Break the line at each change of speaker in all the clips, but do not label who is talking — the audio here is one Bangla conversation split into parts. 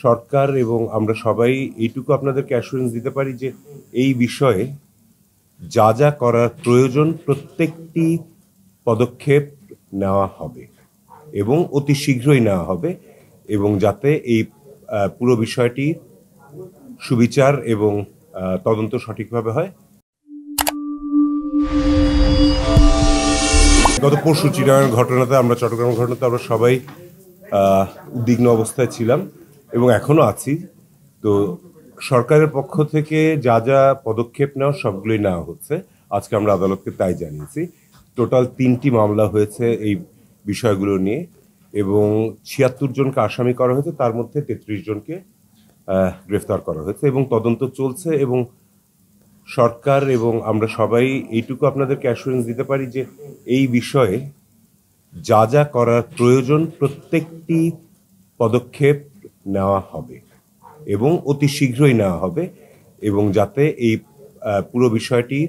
সরকার এবং আমরা সবাই এইটুকু আপনাদেরকে অ্যাসুরেন্স দিতে পারি যে এই বিষয়ে যা যা করার প্রয়োজন প্রত্যেকটি পদক্ষেপ নেওয়া হবে এবং অতি শীঘ্রই নেওয়া হবে, এবং যাতে এই পুরো বিষয়টি সুবিচার এবং তদন্ত সঠিকভাবে হয়। গত পরশু চিটাগাং ঘটনাতে চট্টগ্রাম ঘটনাতে আমরা সবাই উদ্বিগ্ন অবস্থায় ছিলাম এবং এখনো আছি। তো সরকারের পক্ষ থেকে যা যা পদক্ষেপ নেওয়া সবগুলোই নেওয়া হচ্ছে। আজকে আমরা আদালতকে তাই জানিয়েছি। টোটাল 3টি মামলা হয়েছে এই বিষয়গুলো নিয়ে এবং 76 জনকে আসামি করা হয়েছে, তার মধ্যে 33 জনকে গ্রেফতার করা হয়েছে এবং তদন্ত চলছে। এবং সরকার এবং আমরা সবাই এইটুকু আপনাদেরকে অ্যাসুরেন্স দিতে পারি যে এই বিষয়ে যা যা করার প্রয়োজন প্রত্যেকটি পদক্ষেপ নেওয়া হবে এবং অতি শীঘ্রই নেওয়া হবে, এবং যাতে এই পুরো বিষয়টি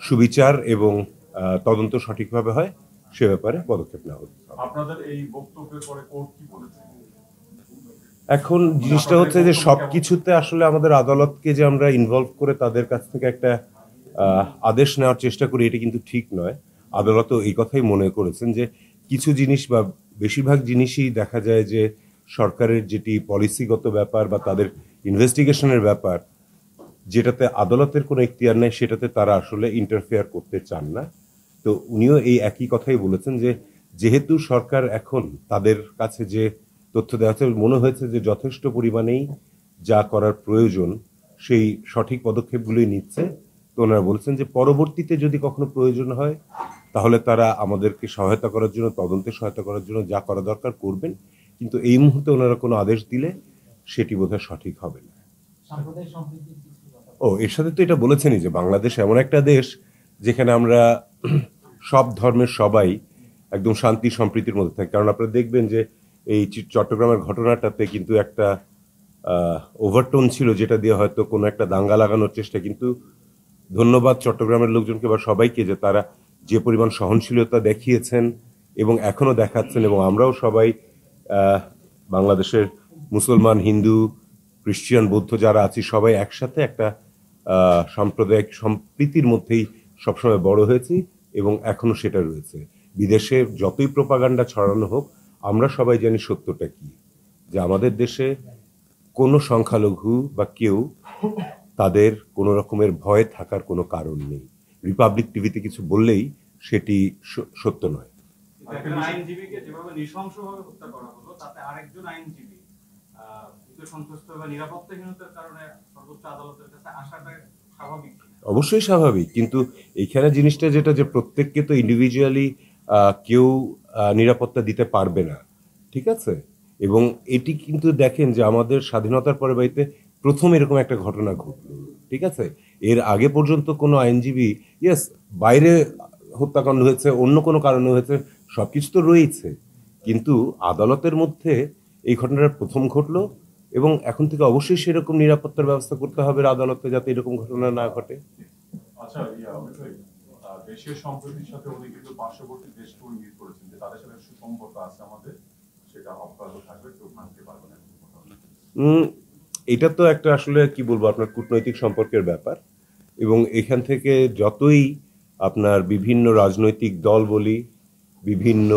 সুবিচার এবং তদন্ত সঠিকভাবে হয় সে ব্যাপারে পদক্ষেপ নেওয়া হবে।
আপনাদের এই বক্তব্যের পরে কোর্ট কি বলেছে?
এখন জিনিসটা হচ্ছে যে সবকিছুতে আসলে আমাদের আদালতকে যে আমরা ইনভলভ করে তাদের কাছ থেকে একটা আদেশ নেওয়ার চেষ্টা করি, এটা কিন্তু ঠিক নয়। আদালতও এই কথাই মনে করেছেন যে কিছু জিনিস বা বেশিরভাগ জিনিসই দেখা যায় যে সরকারের যেটি পলিসিগত ব্যাপার বা তাদের ইনভেস্টিগেশনের ব্যাপার, যেটাতে আদালতের কোনো এখতিয়ার নেই, সেটাতে তারা আসলে ইন্টারফেয়ার করতে চান না। তো উনিও এই একই কথাই বলেছেন যে যেহেতু সরকার এখন তাদের কাছে যে তথ্য দেওয়া হচ্ছে মনে হয়েছে যে যথেষ্ট পরিমাণেই যা করার প্রয়োজন সেই সঠিক পদক্ষেপগুলোই নিচ্ছে। তো ওনারা বলেছেন যে পরবর্তীতে যদি কখনো প্রয়োজন হয় তাহলে তারা আমাদেরকে সহায়তা করার জন্য, তদন্তে সহায়তা করার জন্য যা করা দরকার করবেন, কিন্তু এই মুহূর্তে ওনারা কোনো আদেশ দিলে সেটি বোধহয় সঠিক হবে না। এর সাথে তো এটা বলেছেনই যে বাংলাদেশ এমন একটা দেশ যেখানে আমরা সব ধর্মের সবাই একদম শান্তি সম্প্রীতির মধ্যে থাকি। কারণ আপনারা দেখবেন যে এই চট্টগ্রামের ঘটনাটাতে কিন্তু একটা ওভারটোন ছিল, যেটা দিয়ে হয়তো কোনো একটা দাঙ্গা লাগানোর চেষ্টা। কিন্তু ধন্যবাদ চট্টগ্রামের লোকজনকে বা সবাইকে যে তারা যে পরিমাণ সহনশীলতা দেখিয়েছেন এবং এখনো দেখাচ্ছেন, এবং আমরাও সবাই বাংলাদেশের মুসলমান, হিন্দু, খ্রিস্টান, বৌদ্ধ যারা আছি সবাই একসাথে একটা সাম্প্রদায়িক সম্প্রীতির মধ্যেই সবসময় বড় হয়েছি এবং এখনো সেটা রয়েছে। বিদেশে যতই প্রোপাগান্ডা ছড়ানো হোক, আমরা সবাই জানি সত্যটা কি, যে আমাদের দেশে কোনো সংখ্যালঘু বা কেউ তাদের কোনো রকমের ভয় থাকার কোনো কারণ নেই। রিপাবলিক টিভিতে কিছু বললেই সেটি সত্য নয়।
আইনজীবীকে যেভাবে নৃশংসভাবে হত্যা করা হলো, তাতে আরেকজন আইনজীবী সন্তুষ্ট বা নিরাপত্তাহীনতার কারণে সর্বোচ্চ আদালতের কাছে আসাটা স্বাভাবিক?
অবশ্যই স্বাভাবিক, কিন্তু এইখানে জিনিসটা যেটা যে প্রত্যেককে তো ইন্ডিভিজুয়ালি কেউ নিরাপত্তা দিতে পারবে না, ঠিক আছে? এবং এটি কিন্তু দেখেন যে আমাদের স্বাধীনতার পরে বাড়িতে প্রথম এরকম একটা ঘটনা ঘটল, ঠিক আছে? এর আগে পর্যন্ত কোনো আইনজীবী, ইয়েস, বাইরে হত্যাকাণ্ড হয়েছে, অন্য কোনো কারণে হয়েছে, সবকিছু তো রয়েছে, কিন্তু আদালতের মধ্যে এই ঘটনাটা প্রথম ঘটলো এবং এখন থেকে অবশ্যই সেরকম নিরাপত্তার ব্যবস্থা করতে হবে আদালতে, যাতে এরকম ঘটনা না ঘটে।
আচ্ছা, দেশের সম্প্রীতির সাথে উনি কিন্তু পার্শ্ববর্তী দেশকে ইঙ্গিত করেছেন যে তাদের সাথে সুসম্পর্ক আছে আমাদের, সেটা অব্যাহত থাকবে, কেউ ভাঙতে পারবে না।
এটা তো একটা আসলে কি বলবো, আপনার কূটনৈতিক সম্পর্কের ব্যাপার, এবং এখান থেকে যতই আপনার বিভিন্ন রাজনৈতিক দল বলি, বিভিন্ন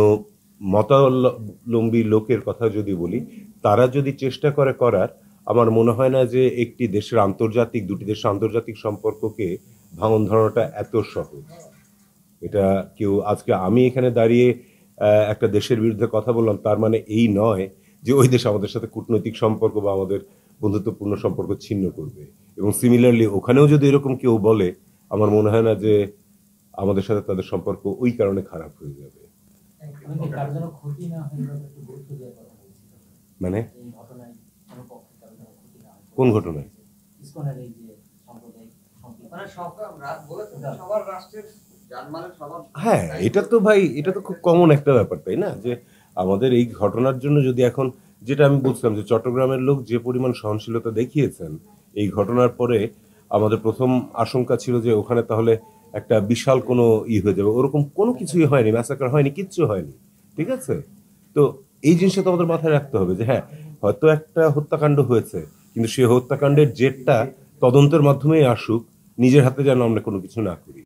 মতাবলম্বী লোকের কথা যদি বলি, তারা যদি চেষ্টা করে করার, আমার মনে হয় না যে একটি দেশের দুটি দেশের আন্তর্জাতিক সম্পর্ককে ভাঙন ধরানোটা এত সহজ। এটা কেউ, আজকে আমি এখানে দাঁড়িয়ে একটা দেশের বিরুদ্ধে কথা বললাম, তার মানে এই নয় যে ওই দেশ আমাদের সাথে কূটনৈতিক সম্পর্ক বা আমাদের বন্ধুত্বপূর্ণ সম্পর্ক ছিন্ন করবে। এবং সিমিলারলি ওখানেও যদি এরকম কেউ বলে, আমার মনে হয় না যে আমাদের সাথে তাদের সম্পর্ক ওই কারণে খারাপ হয়ে যাবে। মানে কোন ঘটনায়? হ্যাঁ, এটা তো ভাই, এটা তো খুব কমন একটা ব্যাপার, তাই না? যে আমাদের এই ঘটনার জন্য যদি এখন, যেটা আমি বলছিলাম যে চট্টগ্রামের লোক যে পরিমাণ সহনশীলতা দেখিয়েছেন এই ঘটনার পরে, আমাদের প্রথম আশঙ্কা ছিল যে ওখানে তাহলে একটা বিশাল কোনো হয়ে যাবে। ওরকম কোনো কিছুই হয়নি, ম্যাসাকার হয়নি, কিচ্ছু হয়নি, ঠিক আছে? তো এই জিনিসটা তো আমাদের মাথায় রাখতে হবে যে হ্যাঁ, হয়তো একটা হত্যাকাণ্ড হয়েছে, কিন্তু সেই হত্যাকাণ্ডের জেরটা তদন্তের মাধ্যমেই আসুক, নিজের হাতে যেন আমরা কোনো কিছু না করি।